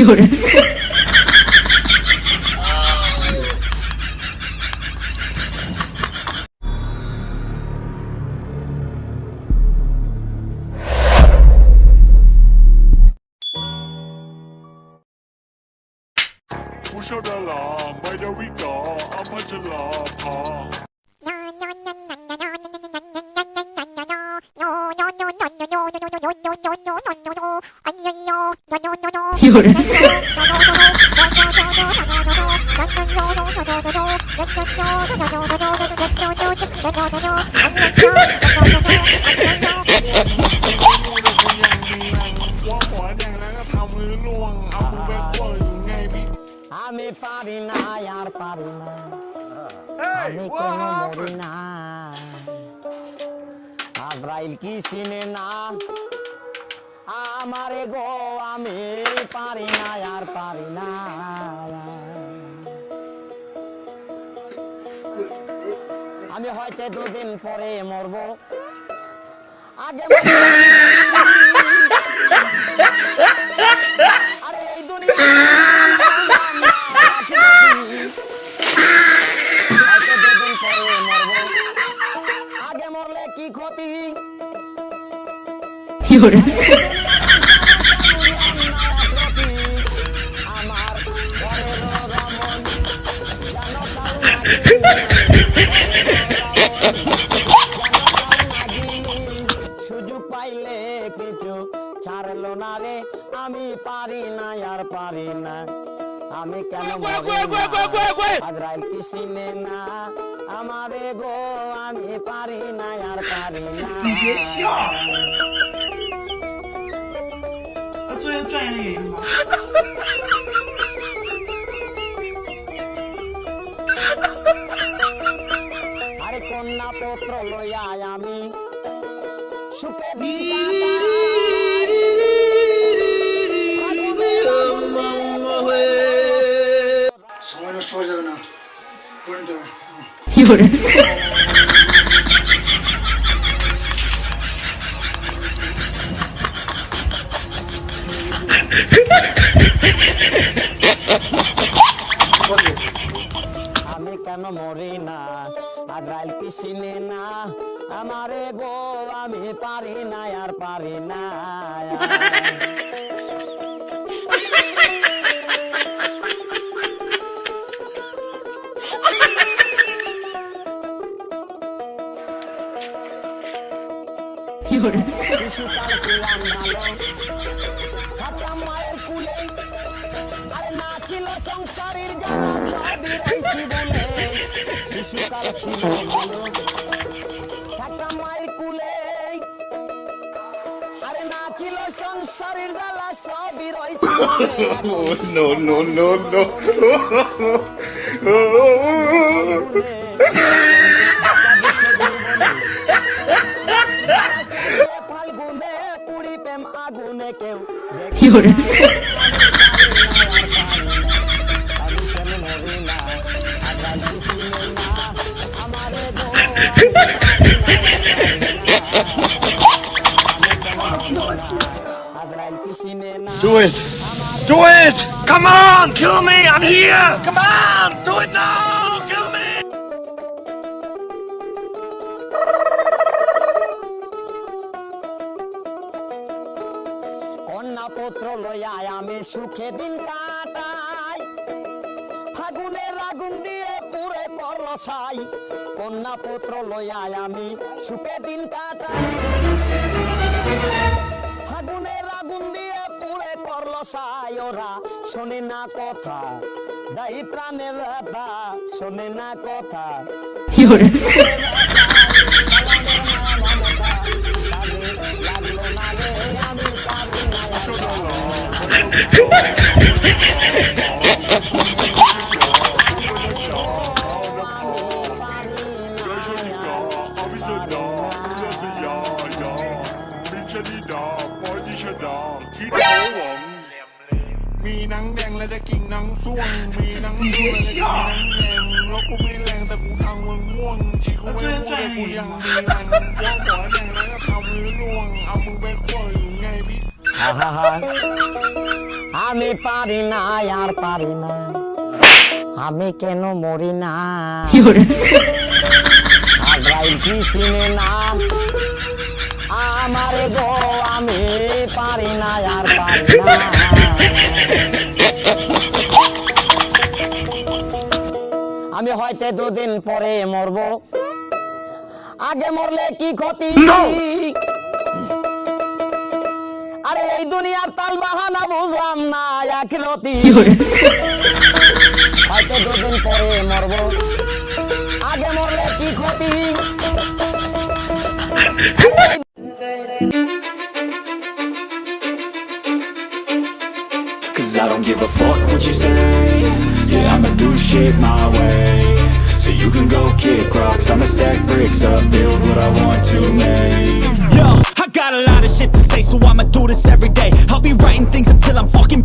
有人。不受的了，买点味道，安排着了，啊。有人。আমি পারি না আর পারি না আমি কেন মরি না আজরাইল কি চিনে না আমারে গো আমি পারি না আর পারি না আমি হয়তো দুদিন পরে মরবো আগে আরে এই দুনিয়া আগে মরলে কি ক্ষতি有人。আমার সুযোগ পাইলে কিছু ছাড়লো না রে আমি পারি না আর পারি না আমি কেন আজরাইল কি চিনে না আমারে গো আমি পারি না আর পারি না 你别笑。作为专业的演员吗？ আরে কন্যা পুত্র লইয়া আমি সুখে সময় নষ্ট হয়ে যাবে না করে নিতে হবে 有人。আমি কেন মরি না আজরাইল কি চিনে না আমারে গো আমি পারি না আর পারি না有人。 শিশুকাল ছিলাম ভালো থাকতাম মায়ের কুলে আর না ছিল সংসারের জ্বালা সবই রইছি বলে শিশুকাল ছিল ভালো থাকতাম মায়ের কুলে আর না ছিল সংসারের জ্বালা সবই রইছি No, no, no, no. ফাল্গুনে Puri প্রেম আগুনে কেউ 有人。 আমি কেন মরি না আজরাইল কি চিনে না আমারে গো আজরাইল কি চিনে না Do it. Do it. Come on, kill me. I'm here. Come on, do it now. Kill me. কন্যা পুত্র লইয়া আমি সুখে দিন কাটাই ফাগুনের আগুন দিয়ে পুরে করলো ছাই কন্যা পুত্র লইয়া আমি সুখে দিন কাটাই ফাগুনের আগুন দিয়ে পুরে করলো ছাই ওরা শোনে না কথা দাই প্রাণে ব্যথা শোনে না কথা 有人。 লাগলো না রে আমি পারি নাมีหนังแดงและจะกิ่งหนังส้วงมีหนังส้วงและจะกิ่งหนังแดงแล้วกูไม่แรงแต่กูทางมึงง่วงชีกูไม่พูดแต่กูยังมีแรงว่าหัวแดงแล้วก็ทำมือล่วงเอามึงไปขั้วอยู่ไงพี่ আমি আমি পারি না আর পারি না আমি কেন মরি না 有人， আজরাইল কি চিনে না আমার গো আমি পারি না আর পারি না আমি হয়তো দুদিন পরে মরবো আগে মরলে কি ক্ষতি আরে এই দুনিয়ার তাল বাহানা বুঝলাম না আখিরাতি 有人， হয়তো দুদিন পরে মরবো আগে মরলে কি ক্ষতি Cause I don't give a fuck what you say. Yeah, I'ma do shit my way. So you can go kick rocks, I'ma stack bricks up, build what I want to make. Yo, I got a lot of shit to say, so I'ma do this every day. I'll be writing things until I'm fucking